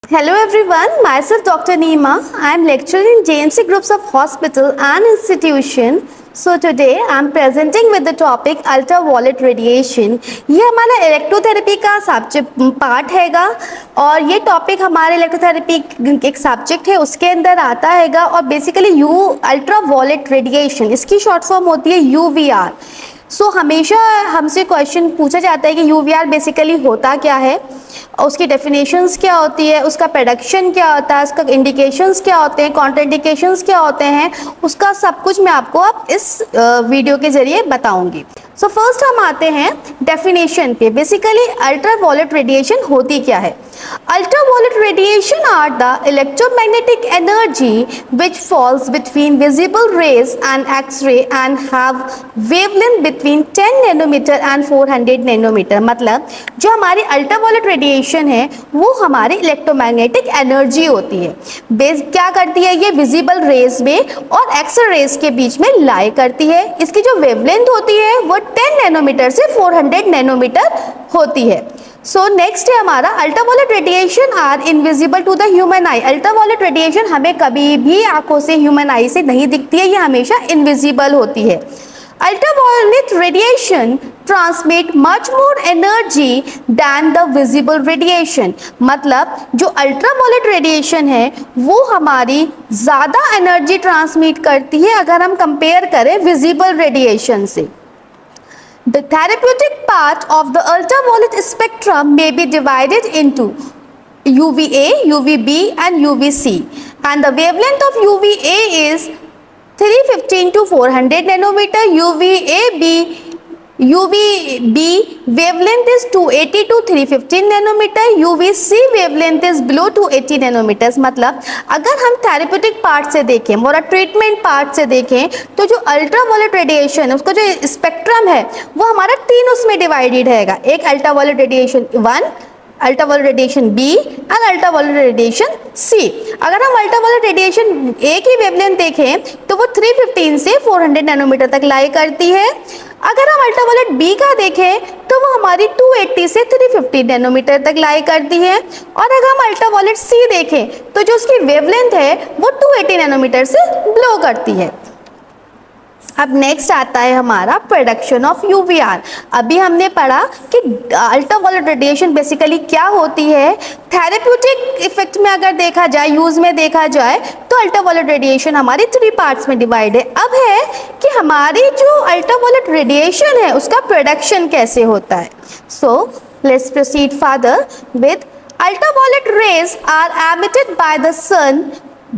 Hello everyone, myself Dr. Neema. I am lecturer in JMC groups of hospital and institution. So today I am presenting with the topic ultraviolet radiation. ये हमारा electrotherapy का subject part हैगा और ये topic हमारे electrotherapy एक subject है उसके अंदर आता हैगा और बेसिकली अल्ट्रावॉयलेट रेडिएशन इसकी शॉर्ट फॉर्म होती है UVR. सो हमेशा हमसे क्वेश्चन पूछा जाता है कि UVR बेसिकली होता क्या है, उसकी डेफिनेशंस क्या होती है, उसका प्रोडक्शन क्या होता है, उसका इंडिकेशंस क्या होते हैं, कॉन्ट्राइंडिकेशंस क्या होते हैं, उसका सब कुछ मैं आपको अब इस वीडियो के जरिए बताऊंगी. सो फर्स्ट हम आते हैं डेफिनेशन पे. बेसिकली अल्ट्रावॉयलेट रेडिएशन होती क्या है. Ultraviolet radiation are the electromagnetic energy which falls between visible rays and X-ray and have wavelength between 10 nanometer and 400 nanometer. मतलब जो हमारी अल्ट्रावॉयलेट रेडिएशन है वो हमारी इलेक्ट्रोमैग्नेटिक एनर्जी होती है. बेस क्या करती है, ये विजिबल रेज में और एक्स रेज के बीच में लाई करती है. इसकी जो वेवलेंथ होती है वो 10 नैनोमीटर से 400 नैनोमीटर होती है. सो नेक्स्ट है हमारा ultraviolet radiation are invisible to the human eye. Ultraviolet radiation हमें कभी भी आंखों से ह्यूमन आई से नहीं दिखती है, ये हमेशा इनविजिबल होती है. Ultraviolet radiation transmit much more energy than the visible radiation. मतलब जो अल्ट्रावॉयलेट रेडिएशन है वो हमारी ज़्यादा एनर्जी ट्रांसमिट करती है अगर हम कंपेयर करें विजिबल रेडिएशन से. The therapeutic part of the ultraviolet spectrum may be divided into UVA, UVB and UVC, and the wavelength of UVA is 315 to 400 nanometer. UVB wavelength is 280 to 315 nanometer. UVC wavelength is below 280 nanometers. मतलब अगर हम therapeutic part से देखें और treatment part से देखें तो जो अल्ट्रावॉयलेट रेडिएशन है उसका जो स्पेक्ट्रम है वो हमारा तीन उसमें डिवाइडेड हैगा. एक ultraviolet radiation 1, ultraviolet radiation B और अल्ट्रावॉयलेट रेडिएशन C. अगर हम अल्ट्रावॉयलेट रेडिएशन A की वेवलेंथ देखें तो वो 315 से 400 नैनोमीटर तक लाई करती है. अगर हम अल्ट्रावॉयलेट B का देखें तो वो हमारी 280 से 350 नैनोमीटर तक लाई करती है. और अगर हम अल्ट्रावॉयलेट C देखें तो जो उसकी वेवलेंथ है वो 280 नैनोमीटर से ब्लो करती है. अब नेक्स्ट आता है हमारा प्रोडक्शन ऑफ UVR. अभी हमने पढ़ा कि अल्ट्रावॉयलेट रेडिएशन बेसिकली क्या होती है. थेरेप्यूटिक इफेक्ट में अगर देखा जाए, यूज में देखा जाए तो अल्ट्रावॉयलेट रेडिएशन हमारी 3 पार्ट्स में डिवाइड है. अब है कि हमारी जो अल्ट्रावॉयलेट रेडिएशन है उसका प्रोडक्शन कैसे होता है. So let's proceed further with ultraviolet rays are emitted by the sun.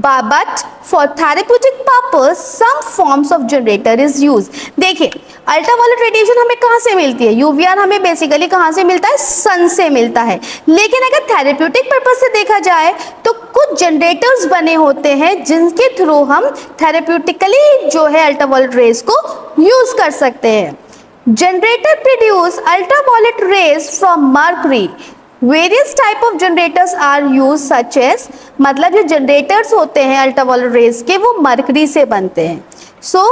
But for therapeutic purpose some forms of generator is used. देखिए अल्ट्रावॉयलेट रेडिएशन हमें कहाँ से मिलती है, UVR हमें बेसिकली कहाँ से मिलता है, सन से मिलता है. लेकिन अगर थेरेप्यूटिक पर्पज से देखा जाए तो कुछ जनरेटर्स बने होते हैं जिनके थ्रू हम थेरेप्यूटिकली जो है अल्ट्रावॉयलेट रेज को यूज कर सकते हैं. Generator produce ultraviolet rays from mercury. Various type of generators are use such as, मतलब जो जनरेटर्स होते हैं अल्ट्रावॉयलेट रेज के वो मर्क्यूरी से बनते हैं. सो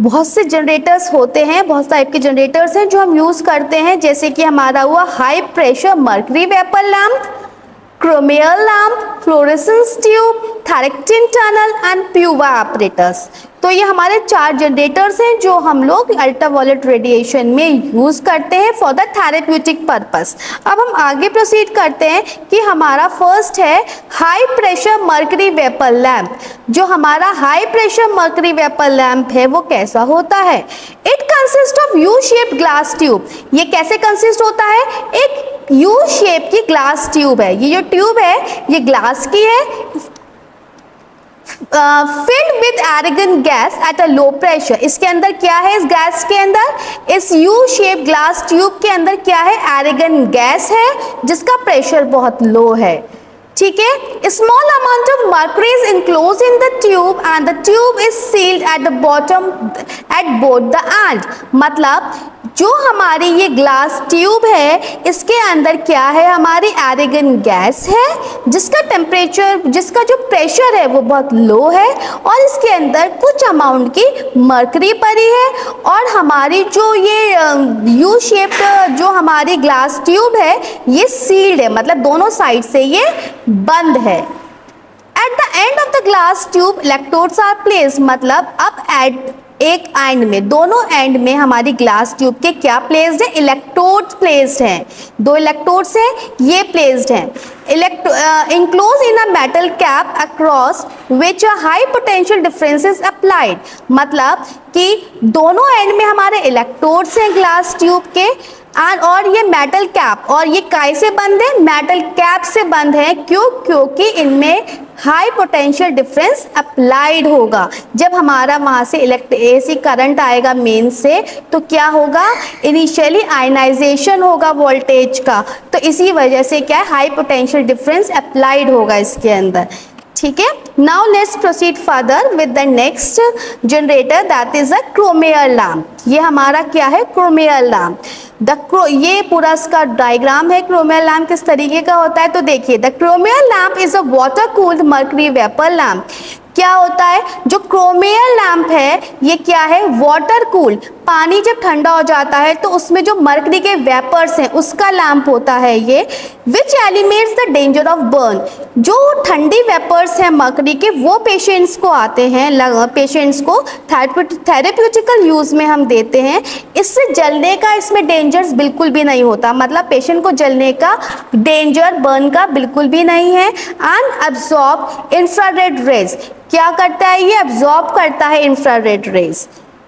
बहुत से जनरेटर्स होते हैं, बहुत टाइप के जनरेटर्स हैं जो हम यूज करते हैं, जैसे कि हमारा हुआ high pressure mercury vapour lamp, क्रोमियल लैम्प, फ्लोरेसेंस ट्यूब, थैरेक्टिन टनल एंड प्यूवा apparatus. तो ये हमारे 4 जनरेटर्स हैं जो हम लोग अल्ट्रावॉयलेट रेडिएशन में यूज करते हैं फॉर द थेरेप्यूटिक पर्पस. अब हम आगे प्रोसीड करते हैं कि हमारा फर्स्ट है high pressure mercury vapour lamp. जो हमारा high pressure mercury vapour lamp है वो कैसा होता है. It consist of U shaped glass tube. ये कैसे कंसिस्ट होता है, एक यू शेप की ग्लास ट्यूब है. ये जो ट्यूब है ये ग्लास की है, filled with argon gas at a low pressure. इसके अंदर क्या है, इस गैस के अंदर, इस U शेप ग्लास ट्यूब के अंदर क्या है, एरिगन गैस है जिसका प्रेशर बहुत लो है. ठीक है. Small amount of mercury is enclose in the tube and the tube is sealed at the bottom at both the end. मतलब जो हमारी ये ग्लास ट्यूब है इसके अंदर क्या है, हमारी एरेगन गैस है जिसका टेम्परेचर, जिसका जो प्रेशर है वो बहुत लो है और इसके अंदर कुछ अमाउंट की मरकरी पड़ी है और हमारी जो ये यू शेप्ड जो हमारी ग्लास ट्यूब है ये सील्ड है, मतलब दोनों साइड से ये बंद है। At the end of the glass tube electrodes are placed, मतलब अब एट एक एंड में, दोनों एंड में हमारी ग्लास ट्यूब के क्या प्लेस्ड है, इलेक्ट्रोड्स प्लेस्ड हैं, दो इलेक्ट्रोड्स हैं ये प्लेस्ड हैं। enclosed in a metal cap across which a high potential difference is applied, मतलब कि दोनों एंड में हमारे इलेक्ट्रोड्स हैं ग्लास ट्यूब के और ये मेटल कैप, और ये काय से बंद है, मेटल कैप से बंद है। क्यों? क्योंकि इनमें हाई पोटेंशियल डिफरेंस अप्लाइड होगा। जब हमारा वहाँ से एसी करंट आएगा मेन से तो क्या होगा, इनिशियली आयनाइजेशन होगा वोल्टेज का, तो इसी वजह से क्या है, हाई पोटेंशियल डिफरेंस अप्लाइड होगा इसके अंदर। ठीक है, now let's proceed further with the next generator that is a Kromayer lamp. ये हमारा क्या है, क्रोमेयर लैम्प। ये पूरा इसका डायग्राम है क्रोमेयर लैम्प किस तरीके का होता है। तो देखिए, the Kromayer lamp is a water cooled mercury vapour lamp. क्या होता है, जो क्रोमेयर लैम्प है ये क्या है, वाटर कूल्ड, पानी जब ठंडा हो जाता है तो उसमें जो मर्करी के वेपर्स हैं उसका लैम्प होता है ये, which eliminates the danger of burn. जो ठंडी वेपर्स हैं मर्करी के वो पेशेंट्स को आते हैं, पेशेंट्स को थेरेप्यूटिकल यूज में हम देते हैं। इससे जलने का इसमें डेंजर्स बिल्कुल भी नहीं होता, मतलब पेशेंट को जलने का डेंजर बर्न का बिल्कुल भी नहीं है। एंड अब्सॉर्ब इंफ्रारेड रेज, क्या करता है ये, अब्सॉर्ब करता है infrared rays.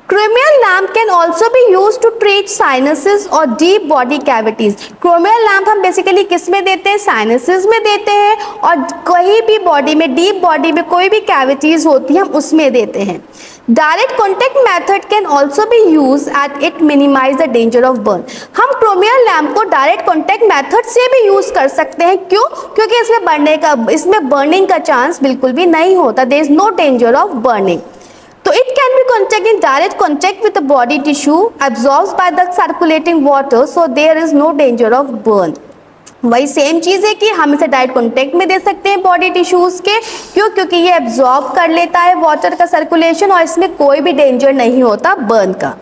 Kromayer lamp can also be use to treat sinuses और deep body cavities. Kromayer lamp हम बेसिकली किस में देते हैं, साइनसेस में देते हैं, और कहीं भी बॉडी में, डीप बॉडी में कोई भी कैविटीज होती है हम उसमें देते हैं। Direct contact method can also be use at it minimise the danger of burn. हम क्रोमेयर लैम्प को डायरेक्ट कॉन्टेक्ट मेथड से भी यूज कर सकते हैं। क्यों? क्योंकि इसमें बर्निंग का चांस बिल्कुल भी नहीं होता, there is no danger of burning. तो it can be contact in direct contact with the body tissue, absorbed by the circulating water, so there is no danger of burn। वही same चीज़ है कि हम इसे डायरेक्ट कॉन्टेक्ट में दे सकते हैं body tissues के। क्यों? क्योंकि ये एब्जॉर्ब कर लेता है वाटर का सर्कुलेशन और इसमें कोई भी डेंजर नहीं होता बर्न का।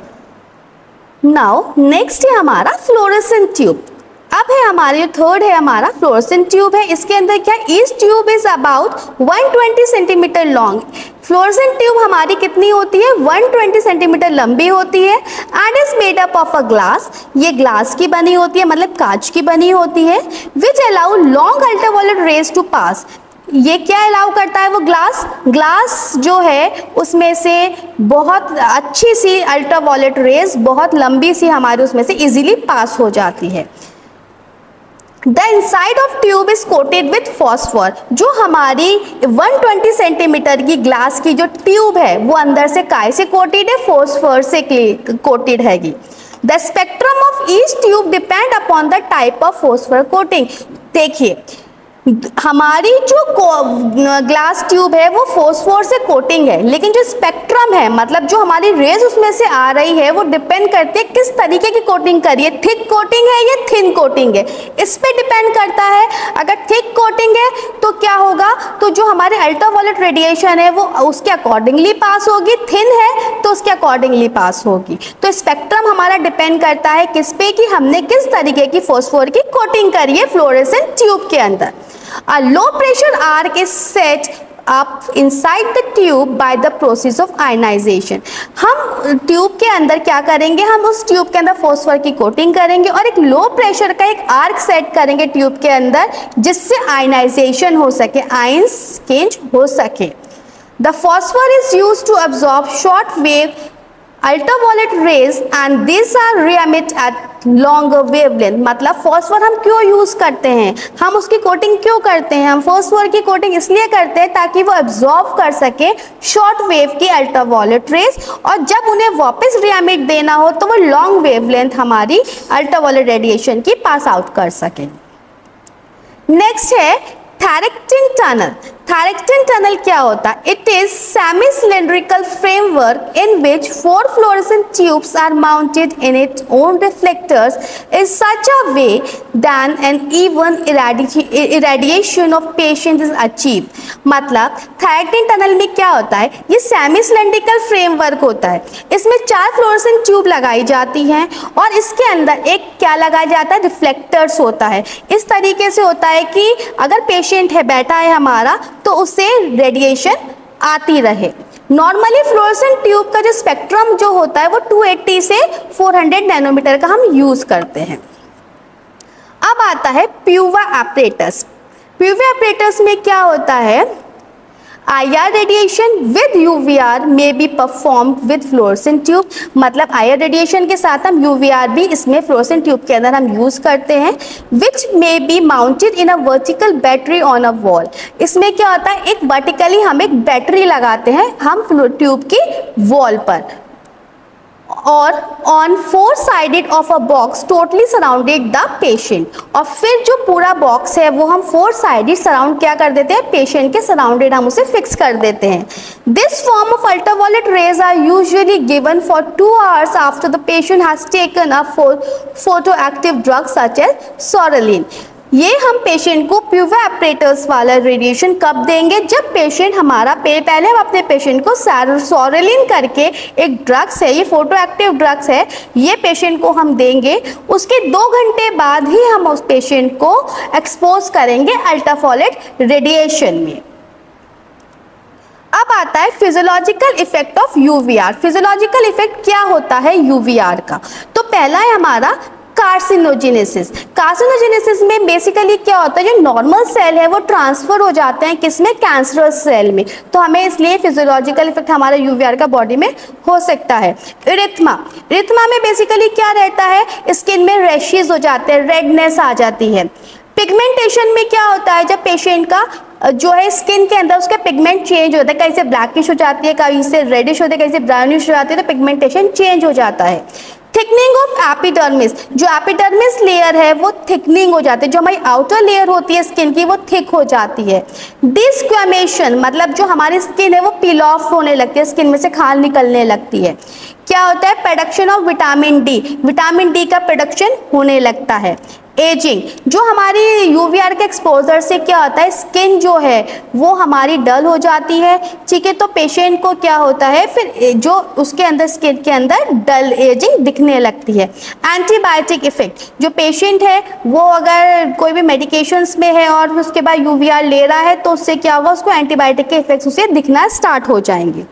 नाउ नेक्स्ट है हमारा फ्लोरेसेंट ट्यूब। अब है हमारे थर्ड है हमारा फ्लोरेसेंट ट्यूब है। इसके अंदर क्या, each tube is about 120 centimetre long. Fluorescent tube हमारी कितनी होती है, 120 सेंटीमीटर लंबी होती है and is made up of a glass. ये ग्लास की बनी होती है, मतलब कांच की बनी होती है। Which allow long ultraviolet rays to pass. ये क्या अलाउ करता है, वो ग्लास जो है उसमें से बहुत अच्छी सी अल्ट्रावायलेट रेज, बहुत लंबी सी हमारे उसमें से इजीली पास हो जाती है। The inside of tube is coated with phosphor. जो हमारी 120 सेंटीमीटर की ग्लास की जो ट्यूब है वो अंदर से काय से कोटेड है, फॉस्फोर से कोटेड हैगी। The spectrum of each tube depend upon the type of phosphor coating. देखिए, हमारी जो ग्लास ट्यूब है वो फॉस्फोर से कोटिंग है, लेकिन जो स्पेक्ट्रम है, मतलब जो हमारी रेज उसमें से आ रही है, वो डिपेंड करती है किस तरीके की कोटिंग करी है, थिक कोटिंग है या थिन कोटिंग है, इस पे डिपेंड करता है। अगर थिक कोटिंग है तो क्या होगा, तो जो हमारे अल्ट्रावायलेट रेडिएशन है वो उसके अकॉर्डिंगली पास होगी, थिन है तो उसके अकॉर्डिंगली पास होगी। तो स्पेक्ट्रम हमारा डिपेंड करता है किस पे, कि हमने किस तरीके की फॉस्फोर की कोटिंग करी है फ्लोरेसेंट ट्यूब के अंदर। A low pressure arc is set up inside the tube by the process of ionization। हम ट्यूब के अंदर क्या करेंगे, हम उस ट्यूब के अंदर फॉस्फोर की कोटिंग करेंगे और एक लो प्रेशर का एक आर्क सेट करेंगे ट्यूब के अंदर, जिससे आयनाइजेशन हो सके, आयंस चेंज हो सके। The phosphor is used to absorb short wave ultraviolet rays and this are re-emit at longer wavelength. मतलब फॉस्फोर हम क्यों यूज करते हैं, हम उसकी कोटिंग क्यों करते हैं, हम फॉस्फोर की कोटिंग इसलिए करते हैं ताकि वो एब्जॉर्ब कर सके शॉर्ट वेव की अल्ट्रावायलेट रेज, और जब उन्हें वापस री-एमिट देना हो तो वो लॉन्ग वेवलेंथ हमारी अल्ट्रावायलेट रेडिएशन की पास आउट कर सके। नेक्स्ट है थैरेक्टिन टनल। थायरेक्टन टनल क्या होता है? It is semi cylindrical framework in which 4 fluorescent tubes are mounted in its own reflectors in such a way than an even irradiation of patient is achieve. मतलब थायरेक्टन tunnel में क्या होता है? ये सेमी सिलेंड्रिकल फ्रेमवर्क होता है, इसमें 4 फ्लोरेसेंट ट्यूब लगाई जाती हैं और इसके अंदर एक क्या लगाया जाता है? रिफ्लेक्टर्स होता है। इस तरीके से होता है कि अगर पेशेंट है बैठा है हमारा तो उससे रेडिएशन आती रहे। नॉर्मली फ्लोरेसेंट ट्यूब का जो स्पेक्ट्रम जो होता है वो 280 से 400 नैनोमीटर का हम यूज करते हैं। अब आता है प्यूवा एपरेटस। प्यूवा एपरेटस में क्या होता है? IR रेडिएशन विद UVR में be perform with fluorescent tube. मतलब IR रेडिएशन के साथ हम UVR भी इसमें फ्लोरेसेंट ट्यूब के अंदर हम यूज करते हैं। Which may be mounted in a vertical battery on a wall. इसमें क्या होता है? एक वर्टिकली हम एक बैटरी लगाते हैं हम ट्यूब की वॉल पर और on 4 sided of a box totally surrounded the patient. और फिर जो पूरा बॉक्स है वो हम 4 साइडेड सराउंड क्या कर देते हैं? पेशेंट के सराउंडेड हम उसे फिक्स कर देते हैं। This form of ultraviolet rays are usually given for 2 hours after the patient has taken a photo active drug such as psoralen. ये हम पेशेंट को प्यूवा एपरेटस वाला रेडिएशन कब देंगे? जब पेशेंट हमारा पहले हम अपने पेशेंट को सोरेलिन करके एक ड्रग्स है, ये फोटो एक्टिव ड्रग्स है, ये पेशेंट को हम देंगे। उसके 2 घंटे बाद ही हम उस पेशेंट को एक्सपोज करेंगे अल्ट्रावायलेट रेडिएशन में। अब आता है physiological effect of UVR. Physiological effect क्या होता है यूवीआर का? तो पहला है हमारा कार्सिनोजेनेसिस। कार्सिनोजेनेसिस में बेसिकली क्या होता है? जो नॉर्मल सेल है वो ट्रांसफर हो जाते हैं किसमें? कैंसरस सेल में। तो हमें इसलिए फिजियोलॉजिकल इफेक्ट हमारा यूवीआर का बॉडी में हो सकता है। इरिथमा में बेसिकली क्या रहता है? स्किन में रैशेस हो जाते हैं, रेडनेस आ जाती है। पिगमेंटेशन में क्या होता है? जब पेशेंट का जो है स्किन के अंदर उसका पिगमेंट चेंज होता है, कहीं से ब्लैकिश हो जाती है, कहीं से रेडिश होती है, कहीं से ब्राउनिश हो जाती है, तो पिगमेंटेशन चेंज हो जाता है। थिकनिंग ऑफ एपिडर्मिस, जो एपिडर्मिस लेयर है वो थिकनिंग हो जाती है, जो हमारी आउटर लेयर होती है स्किन की वो थिक हो जाती है। डिस्क्वेमेशन मतलब जो हमारी स्किन है वो पील ऑफ होने लगती है, स्किन में से खाल निकलने लगती है। क्या होता है? प्रोडक्शन ऑफ विटामिन डी का प्रोडक्शन होने लगता है। एजिंग, जो हमारी यूवीआर के एक्सपोजर से क्या होता है? स्किन जो है वो हमारी डल हो जाती है, ठीक है। तो पेशेंट को क्या होता है फिर जो उसके अंदर स्किन के अंदर डल एजिंग दिखने लगती है। एंटीबायोटिक इफेक्ट, जो पेशेंट है वो अगर कोई भी मेडिकेशंस में है और उसके बाद यूवीआर ले रहा है तो उससे क्या होगा? उसको एंटीबायोटिक के इफेक्ट्स उसे दिखना स्टार्ट हो जाएंगे।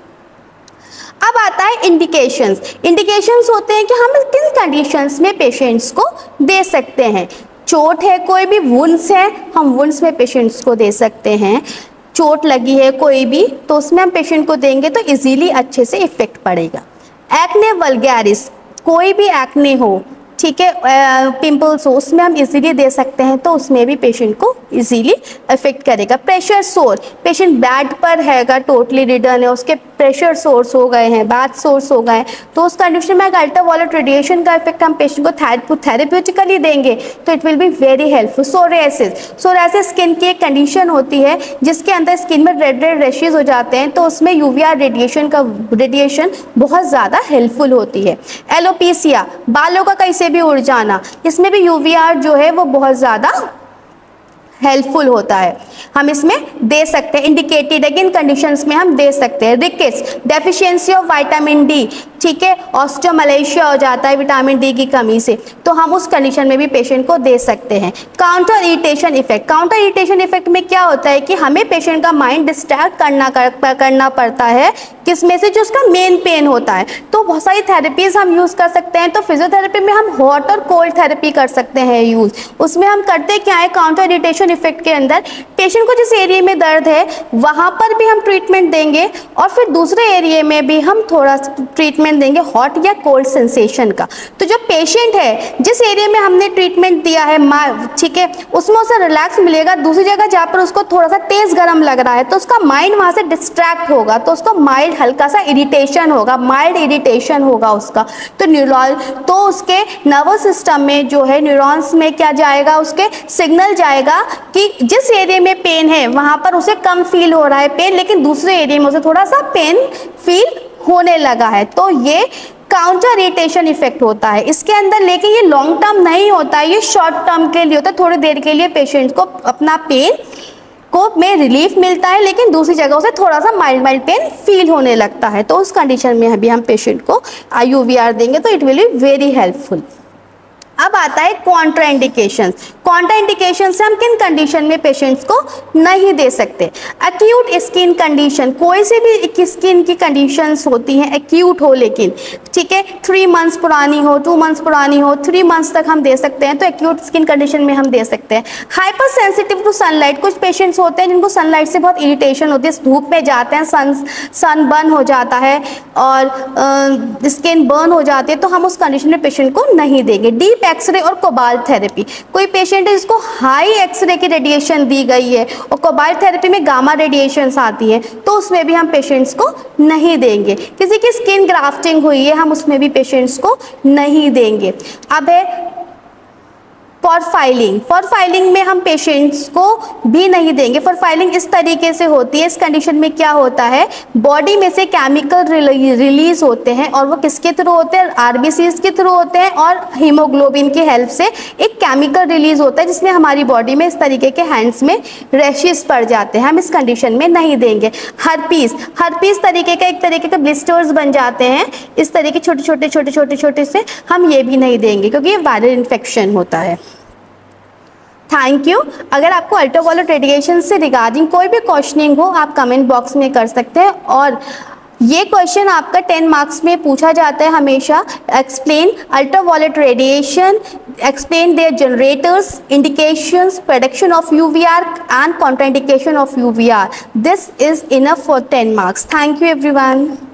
अब आता है इंडिकेशंस होते हैं कि हम किन कंडीशंस में पेशेंट्स को दे सकते हैं। चोट है, कोई भी वुंड्स है, हम वुंड्स में पेशेंट्स को दे सकते हैं। चोट लगी है कोई भी तो उसमें हम पेशेंट को देंगे तो इजीली अच्छे से इफेक्ट पड़ेगा। एक्ने वल्गैरिस, कोई भी एक्ने हो, ठीक है, पिंपल्स हो, उसमें हम इजीली दे सकते हैं तो उसमें भी पेशेंट को इजीली इफेक्ट करेगा। प्रेशर सोर, पेशेंट बेड पर हैगा, टोटली रिडन है, उसके प्रेशर सोर्स हो गए हैं, बैथ सोर्स हो गए, तो उस कंडीशन में अगर अल्ट्रावायलेट रेडिएशन का इफेक्ट हम पेशेंट को थेरेप्यूटिकली देंगे तो it will be very helpful. Psoriasis skin की एक कंडीशन होती है जिसके अंदर स्किन में रेड रैशेज हो जाते हैं, तो उसमें यूवीआर रेडिएशन बहुत ज़्यादा हेल्पफुल होती है। एलोपेसिया, बालों का कैसे भी उड़ जाना, इसमें भी यूवीआर जो है वो बहुत ज़्यादा हेल्पफुल होता है, हम इसमें दे सकते हैं। इंडिकेटेड अगेन कंडीशंस में हम दे सकते हैं। Rickets, deficiency of vitamin D, ठीक है, ऑस्टियोमलेशिया हो जाता है विटामिन डी की कमी से, तो हम उस कंडीशन में भी पेशेंट को दे सकते हैं। काउंटर इरिटेशन इफेक्ट में क्या होता है कि हमें पेशेंट का माइंड डिस्ट्रैक्ट करना पड़ता है, किसमें से? जो उसका मेन पेन होता है। तो बहुत सारी थेरेपीज हम यूज़ कर सकते हैं। तो फिजियोथेरेपी में हम हॉट और कोल्ड थेरेपी कर सकते हैं यूज़। उसमें हम करते क्या है? काउंटर इरिटेशन इफेक्ट के अंदर पेशेंट को जिस एरिया में दर्द है वहाँ पर भी हम ट्रीटमेंट देंगे और फिर दूसरे एरिया में भी हम थोड़ा ट्रीटमेंट देंगे हॉट या कोल्ड सेंसेशन का। तो जो पेशेंट है, जिस एरिया में हमने ट्रीटमेंट दिया है, ठीक है, उसमें उसे रिलैक्स मिलेगा। दूसरी जगह जहाँ पर उसको थोड़ा सा तेज गर्म लग रहा है तो उसका माइंड वहाँ से डिस्ट्रैक्ट होगा, तो उसको माइल्ड हल्का सा इरिटेशन होगा, माइल्ड इरिटेशन होगा उसका। तो उसके नर्वस सिस्टम में जो है न्यूरॉन्स में क्या जाएगा, उसके सिग्नल जाएगा कि जिस एरिया में पेन है वहाँ पर उसे कम फील हो रहा है पेन, लेकिन दूसरे एरिया में उसे थोड़ा सा पेन फील होने लगा है। तो ये काउंटर इरिटेशन इफेक्ट होता है इसके अंदर, लेकिन ये लॉन्ग टर्म नहीं होता है, ये शॉर्ट टर्म के लिए होता है। थोड़ी देर के लिए पेशेंट को अपना पेन को में रिलीफ मिलता है, लेकिन दूसरी जगह से थोड़ा सा माइल्ड पेन फील होने लगता है। तो उस कंडीशन में अभी हम पेशेंट को IUVR देंगे तो it will be very helpful. अब आता है कॉन्ट्राइंडिकेशंस। कॉन्ट्राइंडिकेशन से हम किन कंडीशन में पेशेंट्स को नहीं दे सकते? एक्यूट स्किन कंडीशन, कोई से भी स्किन की कंडीशंस होती हैं, एक्यूट हो लेकिन, ठीक है, 3 मंथ्स पुरानी हो, 2 मंथ्स पुरानी हो, 3 मंथ्स तक हम दे सकते हैं, तो एक्यूट स्किन कंडीशन में हम दे सकते हैं। हाइपर सेंसिटिव टू सनलाइट, कुछ पेशेंट्स होते हैं जिनको सनलाइट से बहुत इरिटेशन होती है, धूप में जाते हैं, सन बर्न हो जाता है और स्किन बर्न हो जाती है, तो हम उस कंडीशन में पेशेंट को नहीं देंगे। डीप एक्सरे और कोबाल्ट थेरेपी, कोई पेशेंट है जिसको हाई एक्सरे की रेडिएशन दी गई है और कोबाल्ट थेरेपी में गामा रेडिएशंस आती है, तो उसमें भी हम पेशेंट्स को नहीं देंगे। किसी की स्किन ग्राफ्टिंग हुई है, हम उसमें भी पेशेंट्स को नहीं देंगे। अब है फॉरफाइलिंग में हम पेशेंट्स को भी नहीं देंगे। फॉरफाइलिंग इस तरीके से होती है, इस कंडीशन में क्या होता है, बॉडी में से केमिकल रिलीज होते हैं और वो किसके थ्रू होते हैं, RBCs के थ्रू होते हैं और हीमोग्लोबिन की हेल्प से एक केमिकल रिलीज होता है जिसमें हमारी बॉडी में इस तरीके के हैंड्स में रैशेस पड़ जाते हैं, हम इस कंडीशन में नहीं देंगे। हर्पीस तरीके का एक तरीके के ब्लिस्टर्स बन जाते हैं, इस तरीके छोटे से हम ये भी नहीं देंगे क्योंकि ये वायरल इन्फेक्शन होता है। Thank you. अगर आपको अल्ट्रावायलेट रेडिएशन से रिगार्डिंग कोई भी क्वेश्चनिंग हो आप कमेंट बॉक्स में कर सकते हैं, और ये क्वेश्चन आपका 10 मार्क्स में पूछा जाता है हमेशा। Explain ultraviolet radiation, explain their generators, indications, prediction of UVR and contraindication of UVR. This is enough for 10 marks. Thank you everyone.